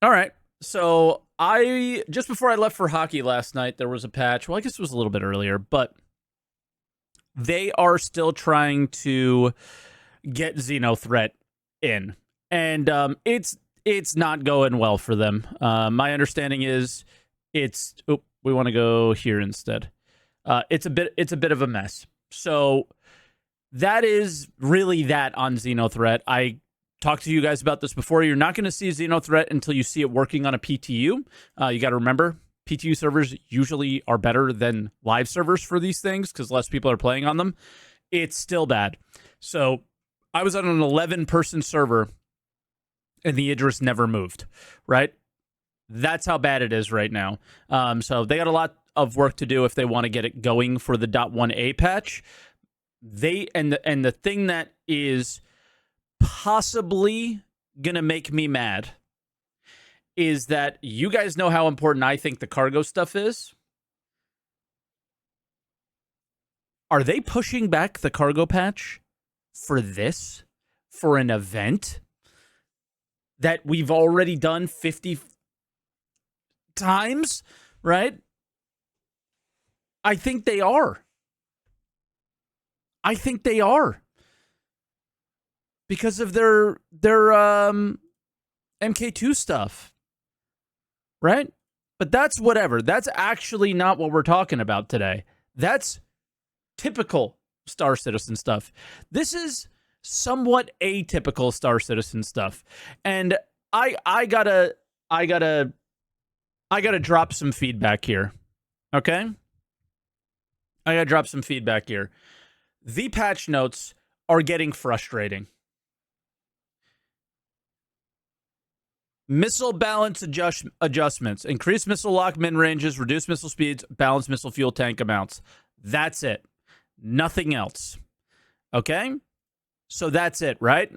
All right. So I just before I left for hockey last night, there was a patch. Well, I guess it was a little bit earlier, but they are still trying to get Xenothreat in, and it's not going well for them. My understanding is it's. Oh, we want to go here instead. It's a bit of a mess. So that is really that on Xenothreat. I talked to you guys about this before. You're not going to see Xenothreat until you see it working on a PTU. You got to remember, PTU servers usually are better than live servers for these things because less people are playing on them. It's still bad. So I was on an 11-person server, and the Idris never moved, right? That's how bad it is right now. So they got a lot of work to do if they want to get it going for the .1a patch. The thing that is possibly gonna make me mad is that you guys know how important I think the cargo stuff is. Are they pushing back the cargo patch for this? For an event that we've already done 50 times, right? I think they are. Because of their MK2 stuff, right? But that's whatever. That's actually not what we're talking about today. That's typical Star Citizen stuff. This is somewhat atypical Star Citizen stuff, and I gotta drop some feedback here. Okay, I gotta drop some feedback here. The patch notes are getting frustrating. Missile balance adjustments. Increase missile lock min ranges, reduce missile speeds, balance missile fuel tank amounts. That's it. Nothing else. Okay? So that's it, right?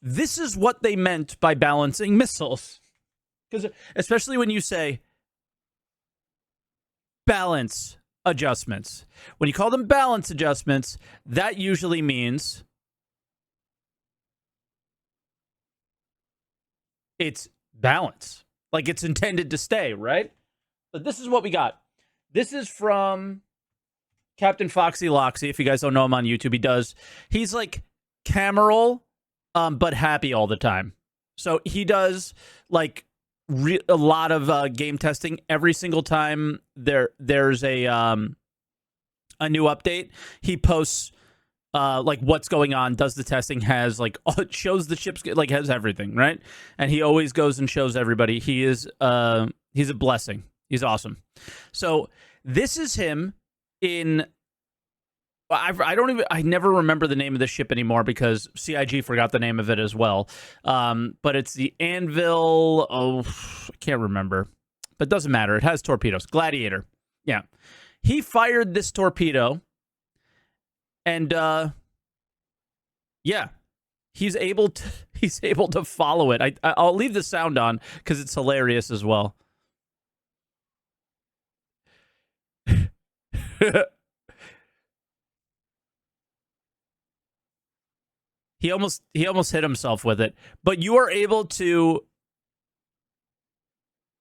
This is what they meant by balancing missiles. Because especially when you say balance adjustments. When you call them balance adjustments, that usually means it's balance. Like it's intended to stay, right? But this is what we got. This is from Captain Foxy Loxy. If you guys don't know him on YouTube, he's like Cameral, but happy all the time. So he does like a lot of game testing every single time there's a new update. He posts like what's going on, does the testing, has like shows the ships, like has everything, right? And he always goes and shows everybody. He's a blessing. He's awesome. So this is him in. I never remember the name of the ship anymore because CIG forgot the name of it as well. But it's the Anvil. Oh, I can't remember, but doesn't matter. It has torpedoes. Gladiator. Yeah, he fired this torpedo. And yeah, he's able to follow it. I'll leave the sound on because it's hilarious as well. He almost hit himself with it, but you are able to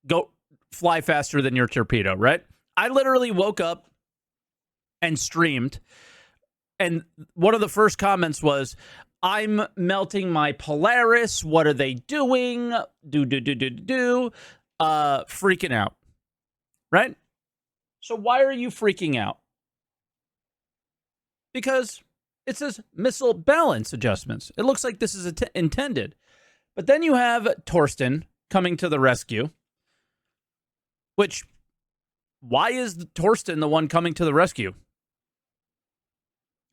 go fly faster than your torpedo, right? I literally woke up and streamed. And one of the first comments was, I'm melting my Polaris. What are they doing? Freaking out. Right? So why are you freaking out? Because it says missile balance adjustments. It looks like this is intended. But then you have Torsten coming to the rescue. Which, why is Torsten the one coming to the rescue?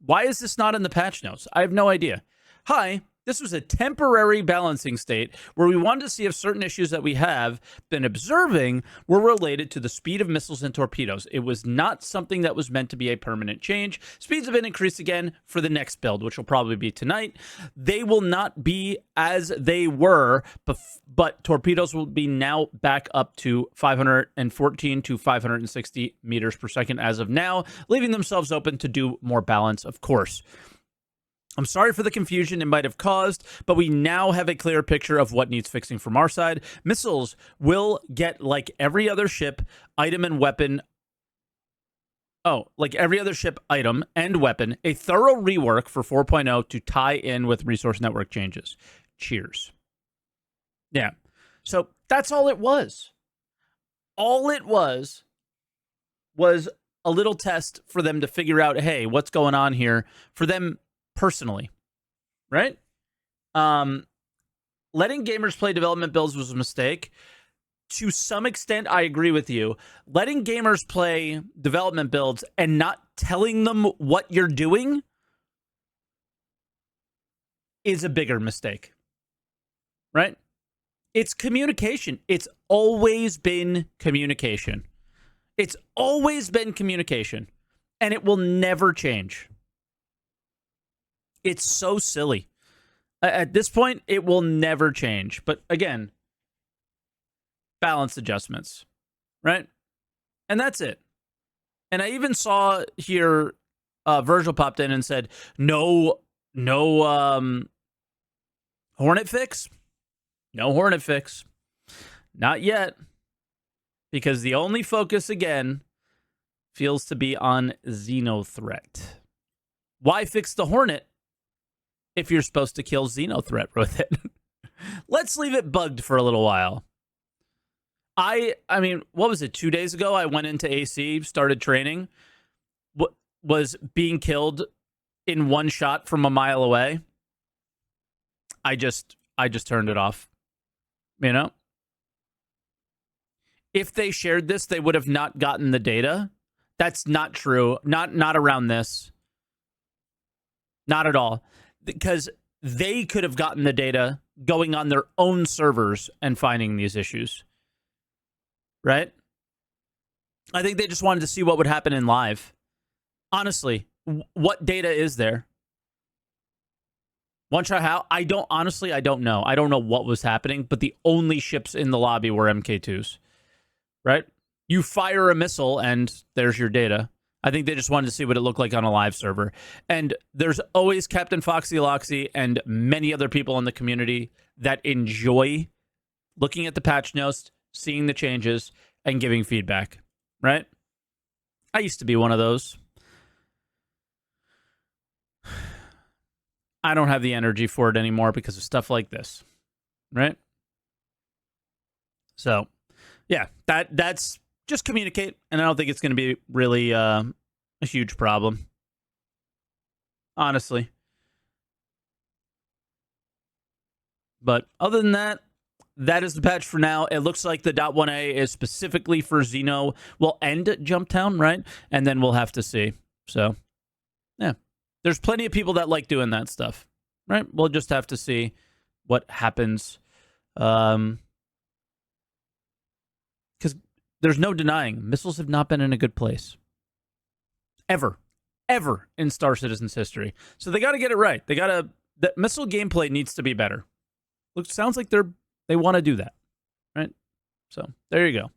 Why is this not in the patch notes? I have no idea. Hi, this was a temporary balancing state where we wanted to see if certain issues that we have been observing were related to the speed of missiles and torpedoes. It was not something that was meant to be a permanent change. Speeds have been increased again for the next build, which will probably be tonight. They will not be as they were, but torpedoes will be now back up to 514 to 560 meters per second as of now, leaving themselves open to do more balance, of course. I'm sorry for the confusion it might have caused, but we now have a clear picture of what needs fixing from our side. Missiles will get, like every other ship, item and weapon. Oh, like every other ship, item and weapon, a thorough rework for 4.0 to tie in with resource network changes. Cheers. Yeah. So that's all it was. All it was a little test for them to figure out, hey, what's going on here for them personally, right? Letting gamers play development builds was a mistake. To some extent, I agree with you. Letting gamers play development builds and not telling them what you're doing is a bigger mistake, right? It's communication. It's always been communication. It's always been communication, and it will never change. It's so silly. At this point, it will never change. But again, balance adjustments, right? And that's it. And I even saw here, Virgil popped in and said, no Hornet fix? No Hornet fix. Not yet. Because the only focus, again, feels to be on Xenothreat. Why fix the Hornet if you're supposed to kill Xenothreat with it? Let's leave it bugged for a little while. I mean, what was it? 2 days ago, I went into AC, started training, was being killed in one shot from a mile away. I just turned it off. You know? If they shared this, they would have not gotten the data. That's not true. Not around this. Not at all. Because they could have gotten the data going on their own servers and finding these issues. Right? I think they just wanted to see what would happen in live. Honestly, what data is there? One shot how? I don't know. I don't know what was happening, but the only ships in the lobby were MK2s. Right? You fire a missile and there's your data. I think they just wanted to see what it looked like on a live server. And there's always Captain Foxy Loxy and many other people in the community that enjoy looking at the patch notes, seeing the changes, and giving feedback. Right? I used to be one of those. I don't have the energy for it anymore because of stuff like this. Right? So, yeah, that's just communicate, and I don't think it's going to be really a huge problem. Honestly. But other than that, that is the patch for now. It looks like the .1a is specifically for Xeno. We'll end at Jumptown, right? And then we'll have to see. So, yeah. There's plenty of people that like doing that stuff, right? We'll just have to see what happens. Because there's no denying, missiles have not been in a good place. Ever in Star Citizen's history. So they got to get it right. The missile gameplay needs to be better. Sounds like they want to do that, right? So there you go.